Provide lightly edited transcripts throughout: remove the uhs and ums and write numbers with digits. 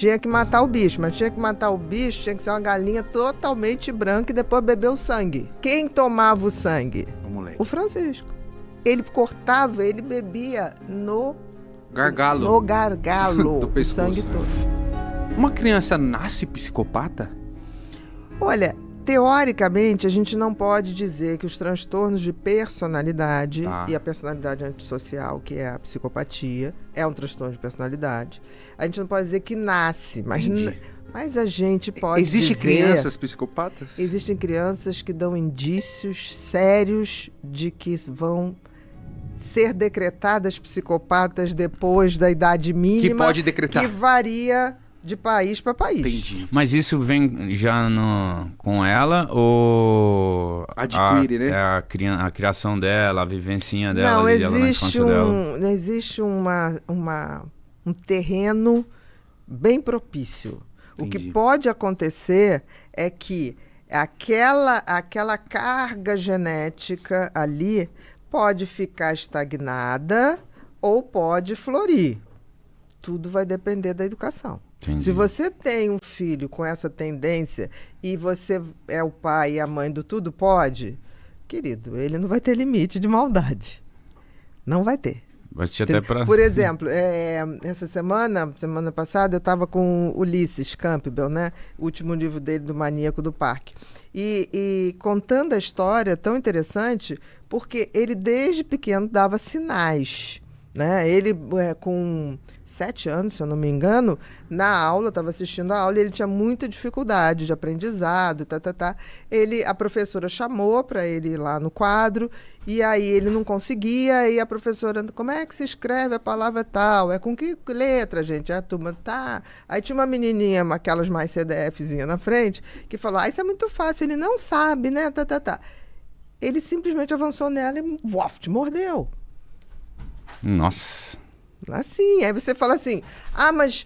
Tinha que matar o bicho, mas tinha que matar o bicho, tinha que ser uma galinha totalmente branca e depois beber o sangue. Quem tomava o sangue? O moleque. O Francisco. Ele cortava, ele bebia no Gargalo. No gargalo. Do o pescoço. sangue todo. Uma criança nasce psicopata? Olha, teoricamente, a gente não pode dizer que os transtornos de personalidade e a personalidade antissocial, que é a psicopatia, é um transtorno de personalidade. A gente não pode dizer que nasce, mas a gente pode Existem dizer... crianças psicopatas? Existem crianças que dão indícios sérios de que vão ser decretadas psicopatas depois da idade mínima. Que pode decretar. Que varia de país para país. Entendi. Mas isso vem já com ela ou... Adquire, né? A criação dela, a vivencinha dela, não, ali, ela na infância dela. Existe um terreno bem propício. Entendi. O que pode acontecer é que aquela carga genética ali pode ficar estagnada ou pode florir. Tudo vai depender da educação. Entendi. Se você tem um filho com essa tendência e você é o pai e a mãe do tudo pode, querido, ele não vai ter limite de maldade. Não vai ter. Por exemplo, essa semana passada, eu estava com Ulisses Campbell, né? O último livro dele, do Maníaco do Parque. E contando a história tão interessante, porque ele desde pequeno dava sinais, né? Ele, com 7 anos, se eu não me engano, na aula, estava assistindo a aula e ele tinha muita dificuldade de aprendizado, a professora chamou para ele ir lá no quadro e aí ele não conseguia e a professora, como é que se escreve a palavra tal? É com que letra, gente? A turma, tá. Aí tinha uma menininha, aquelas mais CDFzinha na frente, que falou, isso é muito fácil, ele não sabe, né? Ele simplesmente avançou nela e mordeu. Nossa. Assim, aí você fala assim, mas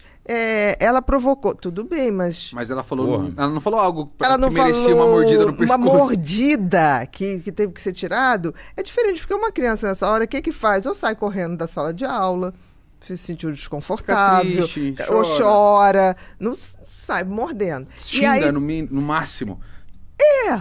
ela provocou. Tudo bem, mas... Mas ela falou, ela não falou algo ela não que merecia uma mordida no pescoço. Uma mordida que teve que ser tirado é diferente, porque uma criança nessa hora, o que faz? Ou sai correndo da sala de aula, se sentiu desconfortável, triste, ou chora, não sai mordendo. Xinga e aí, no máximo.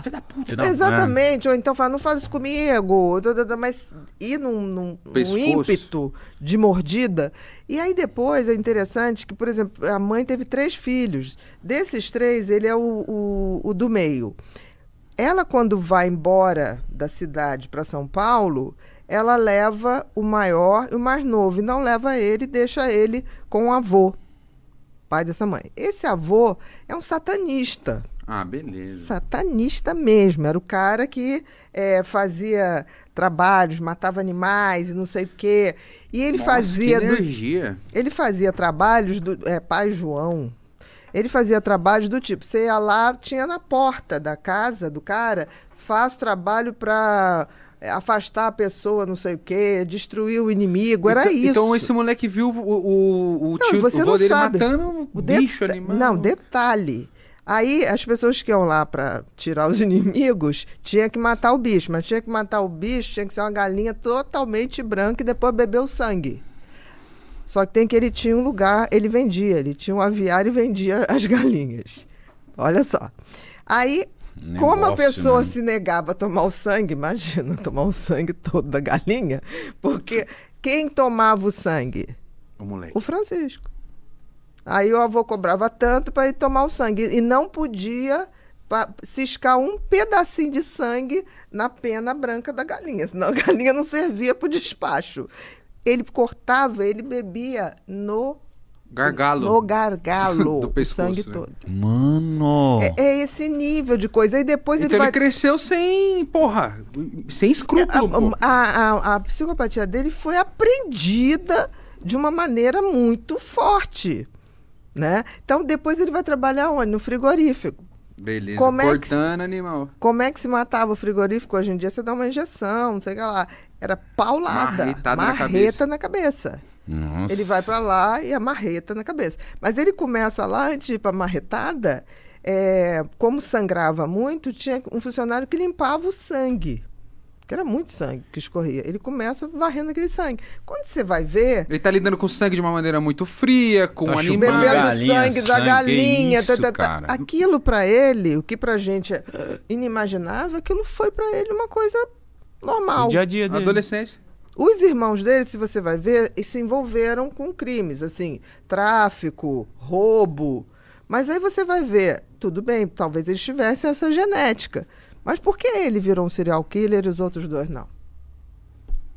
Filho da puta. Exatamente, ou então fala, não fala isso comigo, mas ir num ímpeto de mordida. E aí depois é interessante que, por exemplo, a mãe teve 3 filhos. Desses 3, ele é o do meio. Ela, quando vai embora da cidade para São Paulo, ela leva o maior e o mais novo, e não leva ele, deixa ele com o avô, pai dessa mãe. Esse avô é um satanista. Beleza. Satanista mesmo. Era o cara que fazia trabalhos, matava animais e não sei o quê. E ele fazia... Que energia. Ele fazia trabalhos do... Pai João. Ele fazia trabalhos do tipo, você ia lá, tinha na porta da casa do cara, faz trabalho para afastar a pessoa, não sei o quê, destruir o inimigo, era isso. Então esse moleque viu o vô dele matando o bicho, animal. Não, detalhe. Aí as pessoas que iam lá para tirar os inimigos tinha que matar o bicho, mas tinha que matar o bicho, tinha que ser uma galinha totalmente branca e depois beber o sangue. Só que ele tinha um lugar, ele tinha um aviário e vendia as galinhas. Olha só. Aí, como a pessoa se negava a tomar o sangue, imagina tomar o sangue todo da galinha, porque quem tomava o sangue? O moleque. O Francisco. Aí o avô cobrava tanto para ele tomar o sangue. E não podia ciscar um pedacinho de sangue na pena branca da galinha. Senão a galinha não servia para o despacho. Ele cortava, ele bebia no gargalo. No gargalo. Do pescoço, o sangue né? todo. Mano! É esse nível de coisa. Aí depois então ele cresceu sem escrúpulo. A psicopatia dele foi aprendida de uma maneira muito forte. Né? Então, depois ele vai trabalhar onde? No frigorífico. Beleza, cortando animal. Como é que se matava o frigorífico? Hoje em dia você dá uma injeção, não sei o que lá. Era paulada, marreta na cabeça. Nossa. Ele vai para lá e a marreta na cabeça. Mas ele começa lá, antes de ir para a marretada, como sangrava muito, tinha um funcionário que limpava o sangue. porque era muito sangue que escorria. Ele começa varrendo aquele sangue. Quando você vai ver... Ele tá lidando com o sangue de uma maneira muito fria, com o animal. Bebendo sangue da galinha. Aquilo pra ele, o que pra gente é inimaginável, aquilo foi pra ele uma coisa normal. O dia a dia dele. Adolescência. Os irmãos dele, se você vai ver, se envolveram com crimes, assim, tráfico, roubo. Mas aí você vai ver, tudo bem, talvez eles tivessem essa genética. Mas por que ele virou um serial killer e os outros dois não?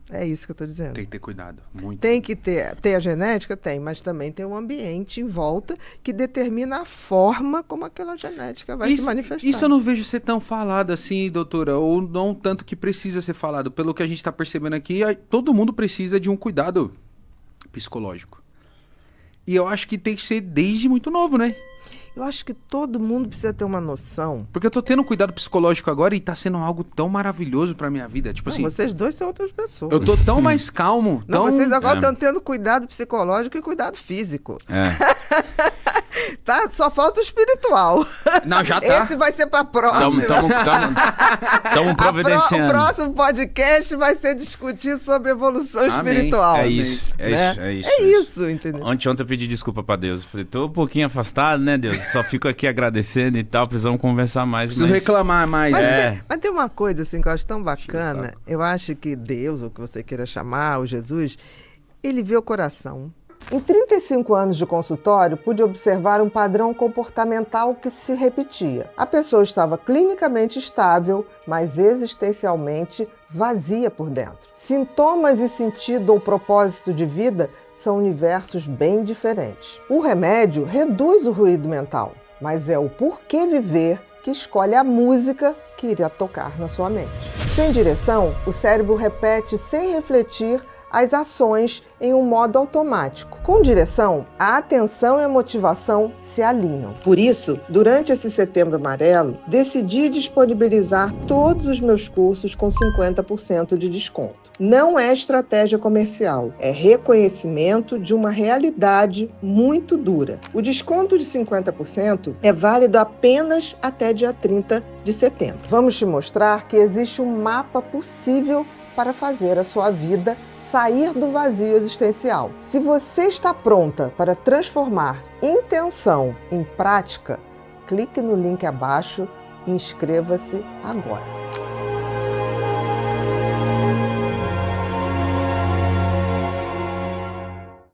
É isso que eu estou dizendo. Tem que ter cuidado, muito. Tem que ter a genética? Tem, mas também tem um ambiente em volta que determina a forma como aquela genética vai se manifestar. Isso eu não vejo ser tão falado assim, doutora, ou não tanto que precisa ser falado. Pelo que a gente está percebendo aqui, todo mundo precisa de um cuidado psicológico. E eu acho que tem que ser desde muito novo, né? Eu acho que todo mundo precisa ter uma noção. Porque eu tô tendo um cuidado psicológico agora e tá sendo algo tão maravilhoso pra minha vida. Tipo assim... Vocês dois são outras pessoas. Eu tô tão mais calmo. Não, vocês agora estão tendo cuidado psicológico e cuidado físico. Tá? Só falta o espiritual. Não, já tá. Esse vai ser pra próxima. Estamos providenciando. O próximo podcast vai ser discutir sobre evolução espiritual. É isso, é isso, entendeu? Ontem eu pedi desculpa pra Deus. Falei, tô um pouquinho afastado, né, Deus? Só fico aqui agradecendo e tal, precisamos conversar mais. Preciso reclamar mais. Mas tem uma coisa assim que eu acho tão bacana. Eu acho que Deus, ou que você queira chamar, o Jesus, ele vê o coração. Em 35 anos de consultório, pude observar um padrão comportamental que se repetia. A pessoa estava clinicamente estável, mas existencialmente vazia por dentro. Sintomas e sentido ou propósito de vida são universos bem diferentes. O remédio reduz o ruído mental, mas é o porquê viver que escolhe a música que irá tocar na sua mente. Sem direção, o cérebro repete sem refletir as ações em um modo automático. Com direção, a atenção e a motivação se alinham. Por isso, durante esse Setembro Amarelo, decidi disponibilizar todos os meus cursos com 50% de desconto. Não é estratégia comercial, é reconhecimento de uma realidade muito dura. O desconto de 50% é válido apenas até dia 30 de setembro. Vamos te mostrar que existe um mapa possível para fazer a sua vida sair do vazio existencial. Se você está pronta para transformar intenção em prática, clique no link abaixo e inscreva-se agora.